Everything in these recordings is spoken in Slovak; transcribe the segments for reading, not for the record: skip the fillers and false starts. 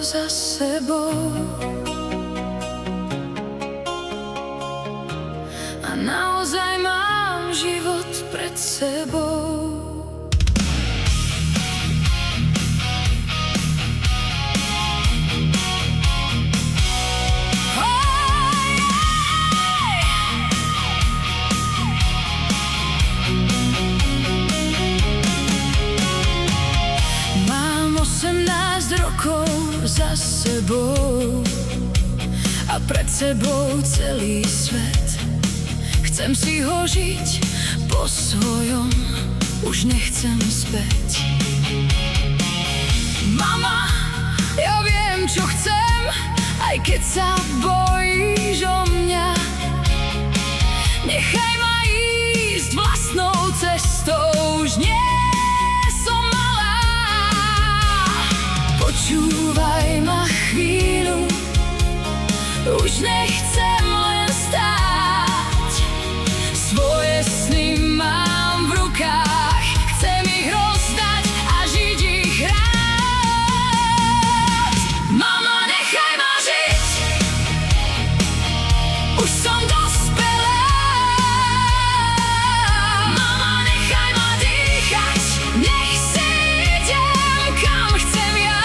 za sebou a naozaj mám život pred sebou. Mám 18 rokov za sebou a pred sebou celý svet. Chcem si ho žiť po svojom, už nechcem späť. Mama, ja viem, čo chcem, aj keď sa bojíš o mňa. Nechaj ma ísť vlastnou cestou, už nie som malá. Počúvaj ma chvíľu, už nechcem len stáť. Svoje sny mám v rukách, chcem ich rozdať a žiť ich rád. Mama, nechaj ma žiť, už som dospelá. Mama, nechaj ma dýchať, nech si idem, kam chcem ja.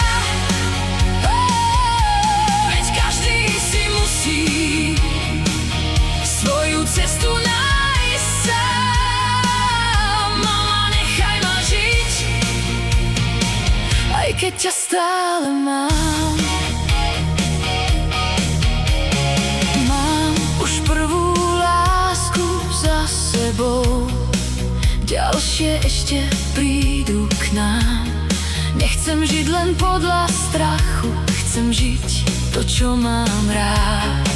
Veď každý si musí svoju cestu nájsť sám. Mama, nechaj ma žiť, aj keď ťa stále mám. Mám už prvú lásku za sebou, ďalšie ešte prídu k nám. Nechcem žiť len podľa strachu, chcem žiť to, čo mám rád.